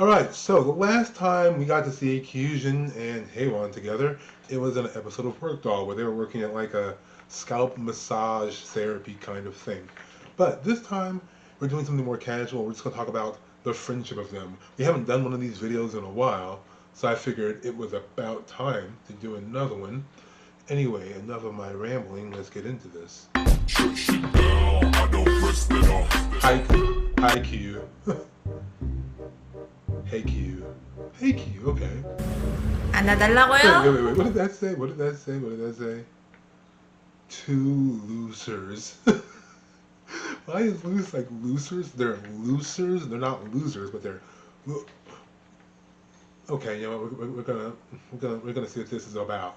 Alright, so the last time we got to see Kyujin and Haewon together, it was in an episode of Work Doll where they were working at like a scalp massage therapy kind of thing. But this time, we're doing something more casual. We're just going to talk about the friendship of them. We haven't done one of these videos in a while, so I figured it was about time to do another one. Anyway, enough of my rambling, let's get into this. Hi Q. Hey Q. Hey Q, okay. 안아달라고요? Wait. What did that say? What did that say? Two losers. Why is loose like losers? They're losers. They're not losers, but they're. Okay, you know what? We're gonna see what this is about.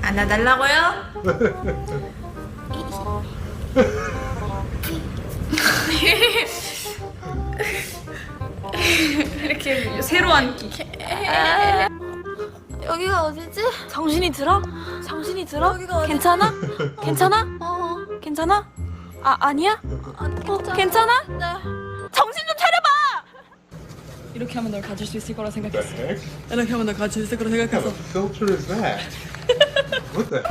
안아달라고요? 이렇게 새로 앉기. 여기가 어디지? 정신이 들어? 정신이 들어? 괜찮아? 괜찮아? 괜찮아? 아니야? 괜찮아? 네. 정신 좀 차려봐! 이렇게 하면 널 가질 수 있을 거라 생각했어. The heck? 이렇게 하면 널 가질 수 있을 거라 What kind 생각했어. of filter is that? What the?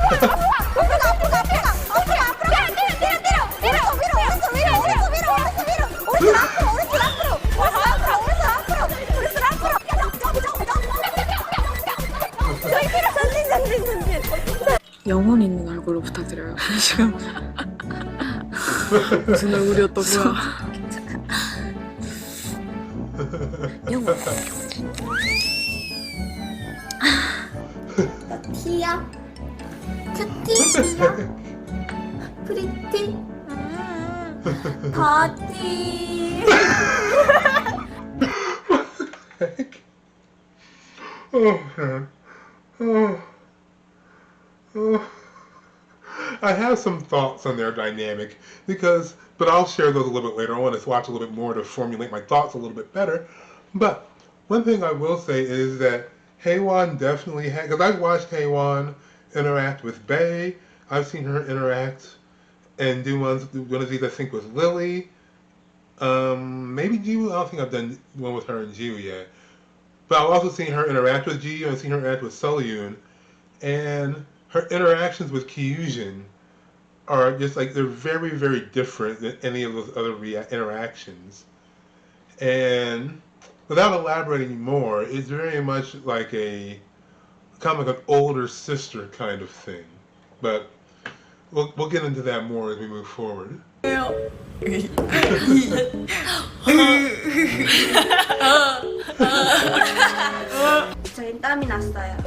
영혼 있는 얼굴로 부탁드려요. 지금 무슨 얼굴이었다고요? 영원. 티야? 큐티야? 프리티? 바티? Heck? Oh man. I have some thoughts on their dynamic but I'll share those a little bit later. I want to watch a little bit more to formulate my thoughts a little bit better. But one thing I will say is that Haewon definitely had, because I've watched Haewon interact with Bae. I've seen her interact and do one of these, I think, with Lily. Maybe Jiwoo. I don't think I've done one with her and Jiwoo yet. But I've also seen her interact with Jiwoo, and I've seen her interact with Selyun. And her interactions with Kyujin are just like, they're very, very different than any of those other interactions. And without elaborating more, it's very much like a kind of like an older sister kind of thing. But we'll get into that more as we move forward. 저희 땀이 났어요.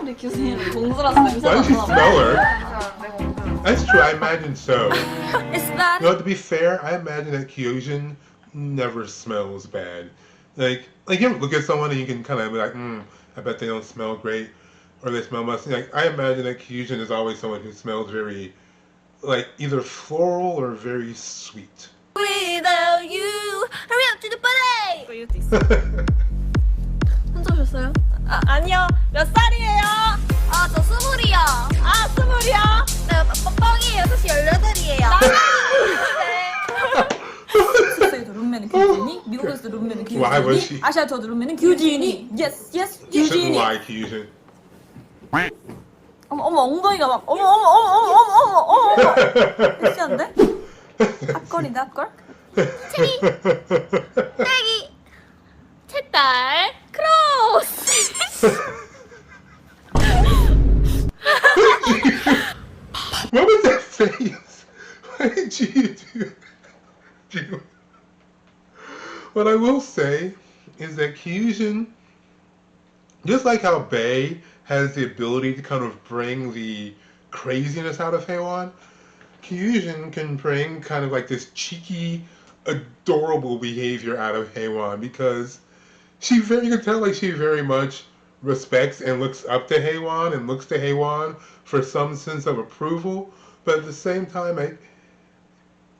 우리 교수님 봉수라서 냄새 Why did she 나나 smell her? 네. That's true, I imagine so. It's bad. You know, to be fair, I imagine that Kyujin never smells bad. Like you ever look at someone and you can kind of be like, I bet they don't smell great, or they smell musty. Like, I imagine that Kyujin is always someone who smells very, like, either floral or very sweet. Without you, hurry up to the party. 혼자 오셨어요? 아니요. 몇 살이에요? 저 20이요. 20이요? 네, 뻥이에요. 18이에요. 스위스에서 룸메는 규진이, 미국에서 룸메는 Why was 규진이, she- 아시아에서 룸메는 규진이. Yes, Shouldn't 규진이. lie, Kyujin. 어머 엉덩이가 막 어머 섹시한데? 앞걸인데 앞걸? 딸기. 채딸. 크로스. What was that face? What did you do? What I will say is that Kyujin, just like how Bae has the ability to kind of bring the craziness out of Haewon, Kyujin can bring kind of like this cheeky, adorable behavior out of Haewon, because you can tell like she very much respects and looks up to Haewon and looks to Haewon for some sense of approval, but at the same time,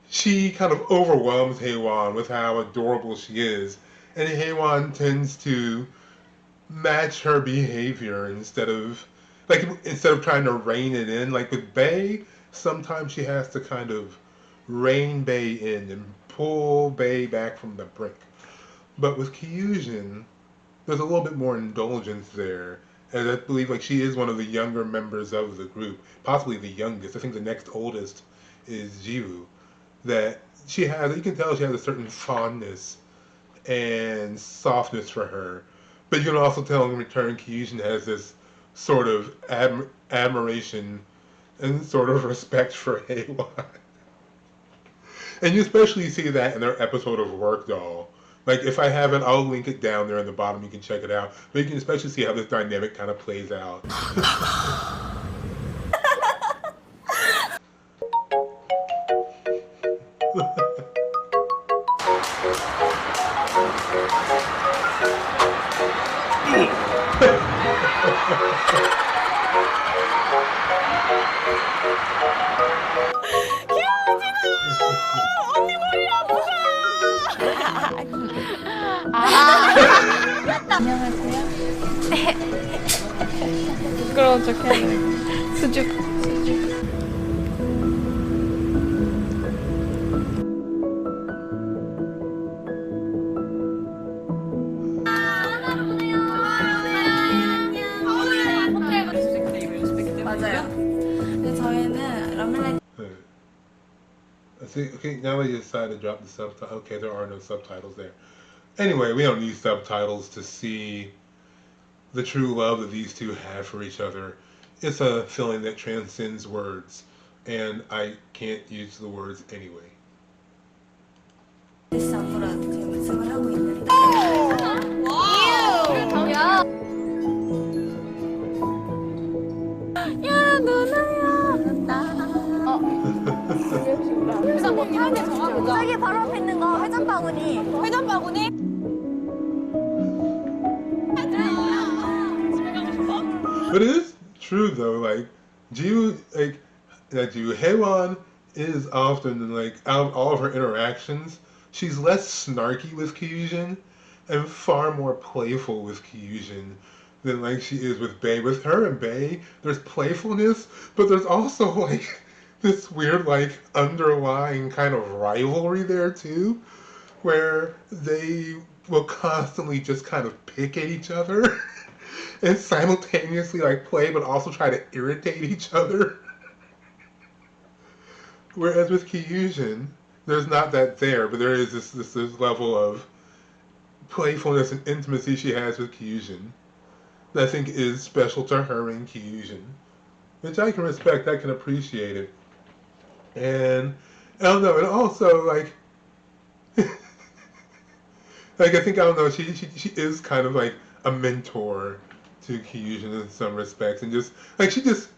she kind of overwhelms Haewon with how adorable she is, and Haewon tends to match her behavior instead of trying to rein it in. Like with Bae, sometimes she has to kind of rein Bae in and pull Bae back from the brink. But with Kyujin, there's a little bit more indulgence there. And I believe like she is one of the younger members of the group, possibly the youngest. I think the next oldest is Jiwoo. That she has, you can tell she has a certain fondness and softness for her. But you can also tell in return Kyujin has this sort of admiration and sort of respect for Haewon. And you especially see that in their episode of Work Doll. Like, if I have it, I'll link it down there in the bottom. You can check it out. But you can especially see how this dynamic kind of plays out. 언니 머리 아프다. 안녕하세요. 부끄러운 척 해야 돼. 수줍. 맞아요. 근데 저희는 러밀라이트 See, okay, now they decide to drop the subtitles. Okay, there are no subtitles there. Anyway, we don't need subtitles to see the true love that these two have for each other. It's a feeling that transcends words, and I can't use the words anyway. 앞으로 지금 연습을 하고 있는데. 야 누나야. 그래서 뭐 타는 데 정하고자. 저기 바로 앞에 있는 거 회전 바구니. 회전 바구니? But it is true though, like Jiwoo, Haewon is often like out of all of her interactions, she's less snarky with Kyujin and far more playful with Kyujin than like she is with Bae. With her and Bae, there's playfulness, but there's also like this weird like underlying kind of rivalry there too, where they will constantly just kind of pick at each other. And simultaneously like play but also try to irritate each other. Whereas with Kyujin, there's not that there, but there is this level of playfulness and intimacy she has with Kyujin that I think is special to her and Kyujin, which I can respect, I can appreciate it. And I don't know, and also like like I think I don't know, she is kind of like a mentor to Kyujin in some respects, and just like she just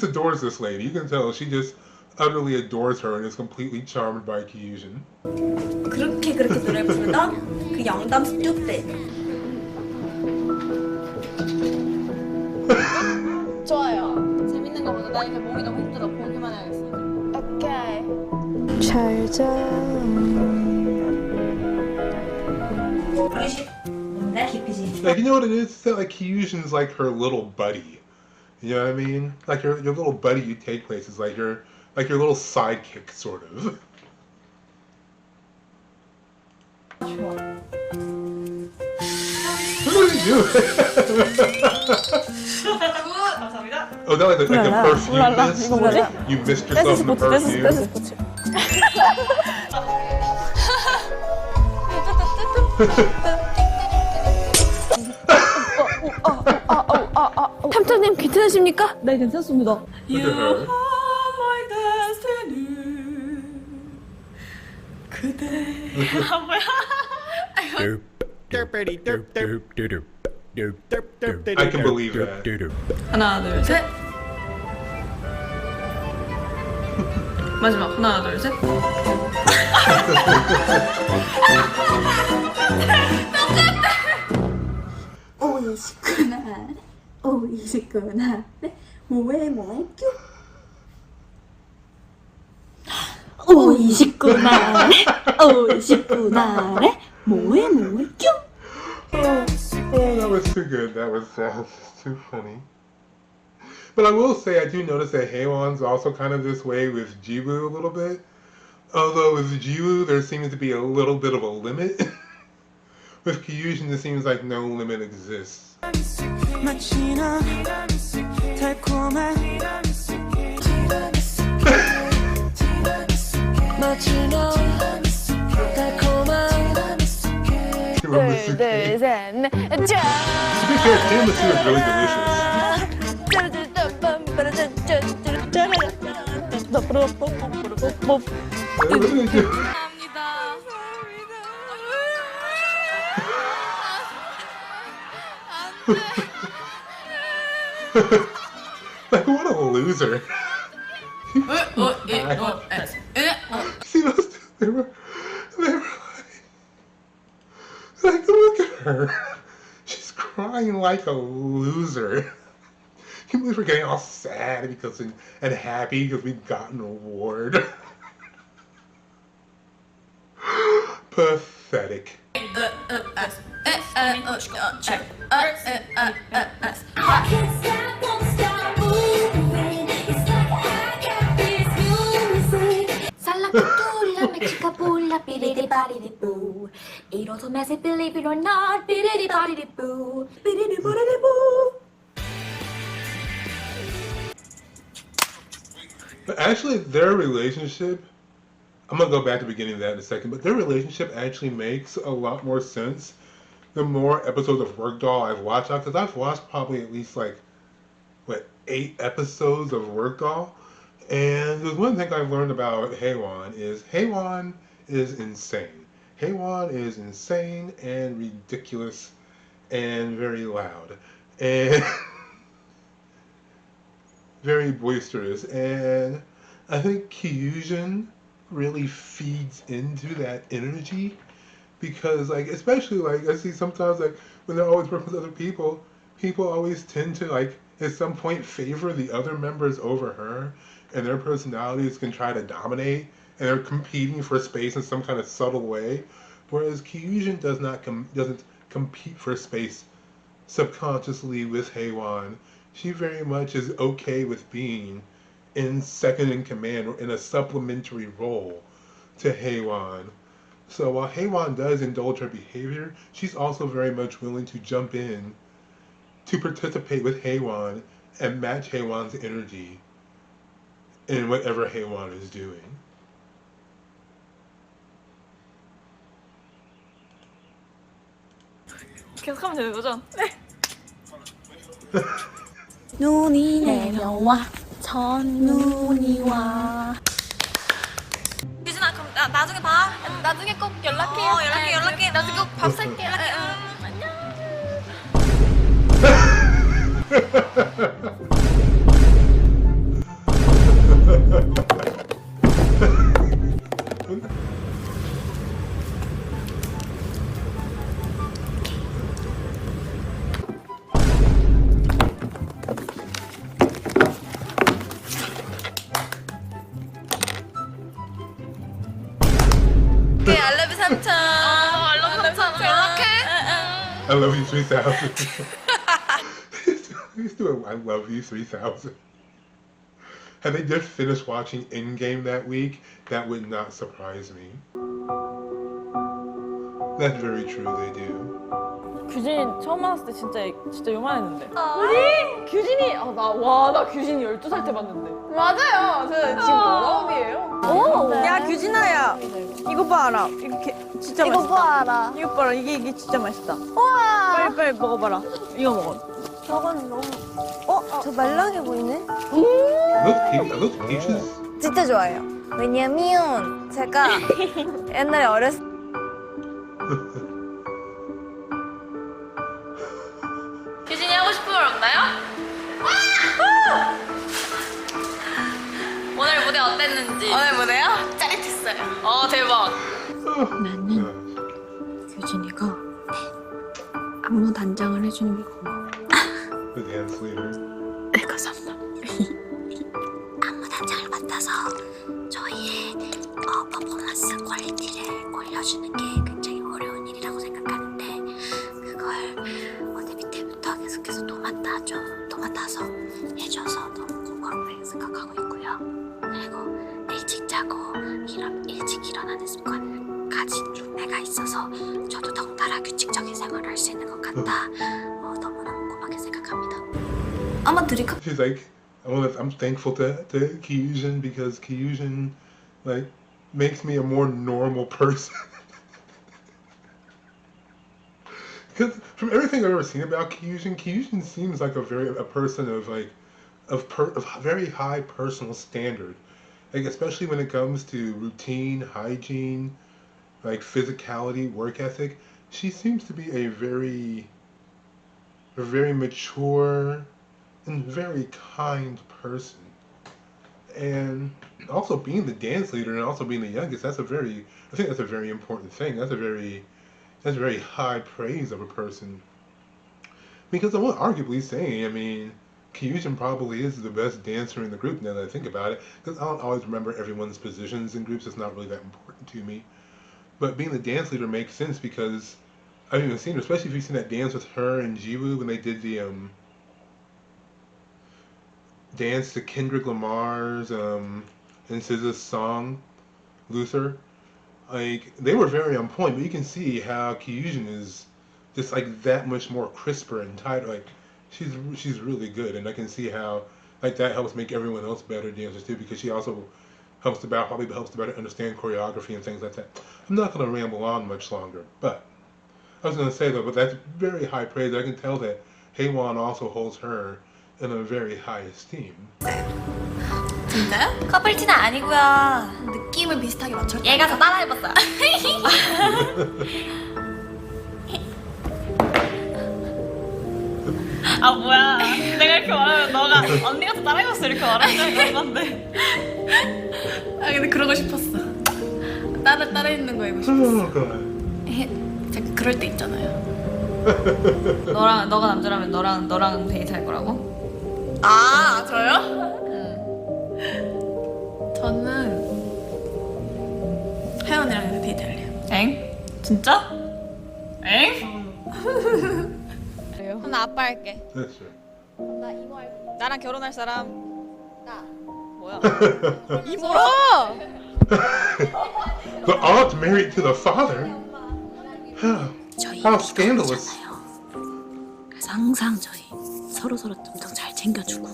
adores this lady. You can tell she just utterly adores her and is completely charmed by Kyujin. 그렇게 노래 부르던 그 영담 스튜데. 좋아요. 재밌는 거보다 나 이제 목이 너무 힘들어. 보기만 해야겠어. 오케이. 잘 자. 뭔데 깊이지? Like, you know what it is? It's that like Kyujin's like her little buddy. You know what I mean? Like your little buddy you take places, like your little sidekick sort of. 좋아. What are you doing? 감사합니다. Oh, that like the perfume mist? 이거 뭐지? You missed yourself in the perfume. 스포츠. 탐정님 괜찮으십니까? 네 괜찮습니다. Look at her. my destiny. 그대. 아 뭐야? I can believe that. 하나 둘 셋. 마지막 하나 둘 셋. 오이시구나. 오이시구나. 뭐해 뭐죠? 오이시구나. 오이시구나. 뭐해 뭐죠? Oh, that was too good. That was too funny. But I will say, I do notice that Haewon's also kind of this way with Jiwoo a little bit. Although with Jiwoo, there seems to be a little bit of a limit. With Kyujin, it seems like no limit exists. 둘, 둘, 셋, 넷, 짠! To be fair, tiramisu is really delicious. I really do. Like, what a loser. See those two? They were like, look at her. She's crying like a loser. Can't believe we're getting all sad because and happy because we've gotten an award. Pathetic. Salakatula, Mexicapula, biddy body boo. It also messy, believe it or not, biddy body boo. Biddy body boo. But actually, their relationship, I'm going to go back to the beginning of that in a second, but their relationship actually makes a lot more sense the more episodes of Work Doll I've watched. Because I've watched probably at least, like, 8 episodes of Work Doll. And there's one thing I've learned about Haewon is insane. Haewon is insane and ridiculous and very loud. And very boisterous, and I think Kyujin really feeds into that energy because, like, especially like I see sometimes like when they're always working with other people always tend to like at some point favor the other members over her, and their personalities can try to dominate, and they're competing for space in some kind of subtle way, whereas Kyujin doesn't compete for space subconsciously with Haewon. She very much is okay with being in second in command or in a supplementary role to Haewon. So while Haewon does indulge her behavior, she's also very much willing to jump in to participate with Haewon and match Haewon's energy in whatever Haewon is doing. 계속하면 되는 거죠? 네. 눈이 내려와 첫눈이 와. 유진아 그럼 나중에 봐. 나중에 꼭 연락해요. 연락해. 나중에 꼭 밥 살게. 안녕. 오케이, I love you 3000. I love you 3000. 연락해. I love you 3000. Let's do a I love you 3000. Had they just finished watching Endgame that week, that would not surprise me. That's very true, they do. 규진 처음 만났을 때 진짜 요만했는데. 우리 규진이 나 규진이 12살 때 봤는데. 맞아요. 저 지금 19이에요. 오. 야 규진아야. 이거 봐라. 이렇게 진짜 맛있다. 이거 봐라. 이거 봐라. 이게 진짜 맛있다. 우와. 빨리 먹어봐라. 이거 먹어. 저건 너무. 저 말랑해 보이네. Those peaches. 진짜 좋아해요. 왜냐면 제가 옛날에 어렸을 규진이 하고 싶은 말 없나요? 오늘 무대 어땠는지. 오늘 무대요? 짜릿했어요. 대박. 나는 규진이가 안무 단장을 해주는 게 고마워. The dance leader. 네, 감사합니다. 안무 단장을 맡아서 저희의 퍼포먼스 퀄리티를 올려주는 게 굉장히 어려운 일이라고 생각하는데 그걸 어디 밑에부터 계속해서 도맡아서 해줘서 너무 고맙게 생각하고 있고요. 그리고 일찍 자고 일 일찍 일어나는 습관을 가진 룸메가 있어서 저도 덩달아 규칙적인 생활을 할 수 있는 것 같다. 너무나 고맙게 생각합니다. 한번 드릴까? She's like, I'm thankful to Kyujin because Kyujin like makes me a more normal person. Because from everything I've ever seen about Kyujin, Kyujin seems like a person of like of very high personal standard, like especially when it comes to routine, hygiene, like physicality, work ethic. She seems to be a very mature and very kind person. And also being the dance leader and also being the youngest, I think that's a very important thing. That's very high praise of a person. Because I won't arguably say, I mean, Kyujin probably is the best dancer in the group now that I think about it. Because I don't always remember everyone's positions in groups. It's not really that important to me. But being the dance leader makes sense because I've even seen her, especially if you've seen that dance with her and Jiwoo when they did the dance to Kendrick Lamar's and SZA's song, Luther. Like, they were very on point, but you can see how Kyujin is just like that much more crisper and tighter. Like, she's really good, and I can see how like that helps make everyone else better dancers too, because she also probably helps to better understand choreography and things like that. I'm not gonna ramble on much longer, but I was gonna say though, but that's very high praise. I can tell that Haewon also holds her in a very high esteem. 진짜요? 커플티는 아니고요. 느낌을 비슷하게 맞췄어요. 얘가 더 따라해봤어요. 아 뭐야? 내가 이렇게 말하면 너가 언니가 더 따라해봤어 이렇게 말하는 건데. 아 근데 그러고 싶었어. 따라 있는 거 해보고 싶었어. 잠깐 그럴 때 있잖아요. 너가 남자라면 너랑 데이트할 거라고? 아 저요? 저는 혜원이랑 데이트할래요. 엥? 진짜? 엥? 그럼 나 아빠 할게. That's right. 나 이모 할게. 나랑 결혼할 사람 나. 뭐야? 이모라. The aunt married to the father? 저희 How scandalous. 그래서 항상 저희 서로 엄청 잘 챙겨주고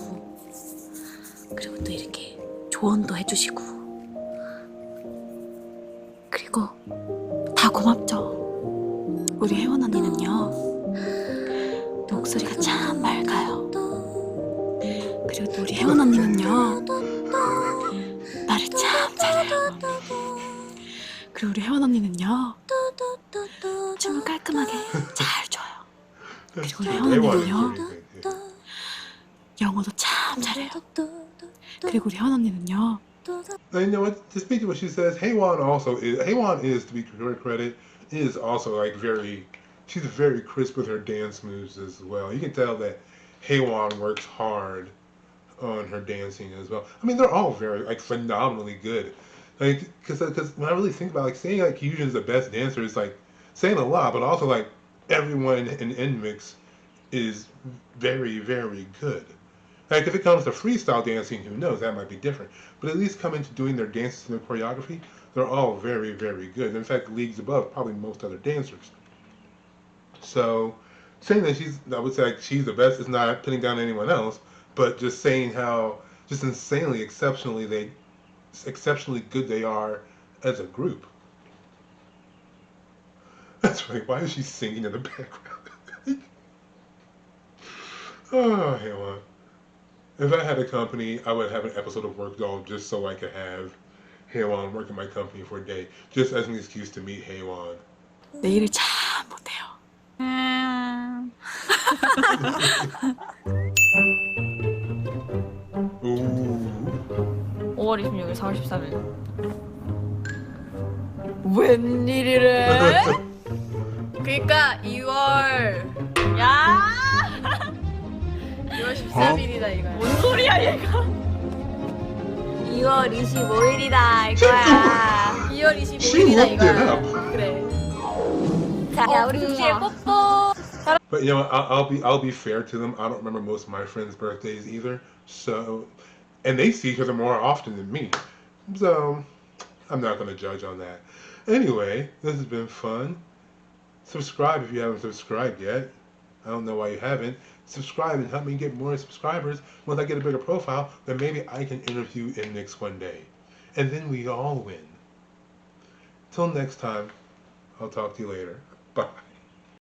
그리고 또 이렇게 조언도 해주시고 그리고 다 고맙죠. 우리 혜원 언니는요 목소리가 참 맑아요. 그리고 또 우리 혜원 언니는요 말을 참 잘해요. 그리고 우리 혜원 언니는요 춤을 깔끔하게 잘 춰요. 그리고 우리 혜원 언니는요 영어도 참 잘해요. 그리고 우리 혜원 언니는요 Now, you know what? To speak to what she says, Haewon is, to be her credit, is also like she's very crisp with her dance moves as well. You can tell that Haewon works hard on her dancing as well. I mean, they're all very like phenomenally good. Like, because when I really think about like saying like Kyujin's the best dancer is like saying a lot, but also like everyone in NMIXX is very, very good. Like if it comes to freestyle dancing, who knows, that might be different. But at least coming to doing their dances and their choreography, they're all very, very good. In fact, leagues above probably most other dancers. So saying that I would say like she's the best is not putting down anyone else, but just saying how just insanely, exceptionally good they are as a group. That's right. Why is she singing in the background? Oh, Haewon. If I had a company, I would have an episode of Work Doll just so I could have Haewon work in my company for a day, just as an excuse to meet Haewon. 내 일을 참 못해요. Ooh. 5월 26일, 4월 13일. 웬일이래? 그러니까 2월 야! 2월 13일이다 이거야. 뭔 소리야 얘가? 2월 25일이다 이거야. 2월 She 25일이다 looked it 이거야. up. 그래. 자, 우리 동시에 뽀뽀. But you know, I'll be fair to them. I don't remember most of my friends' birthdays either. So, and they see each other more often than me. So, I'm not going to judge on that. Anyway, this has been fun. Subscribe if you haven't subscribed yet. I don't know why you haven't. Subscribe and help me get more subscribers. Once I get a bigger profile, then maybe I can interview NMIXX one day. And then we all win. Till next time, I'll talk to you later. Bye.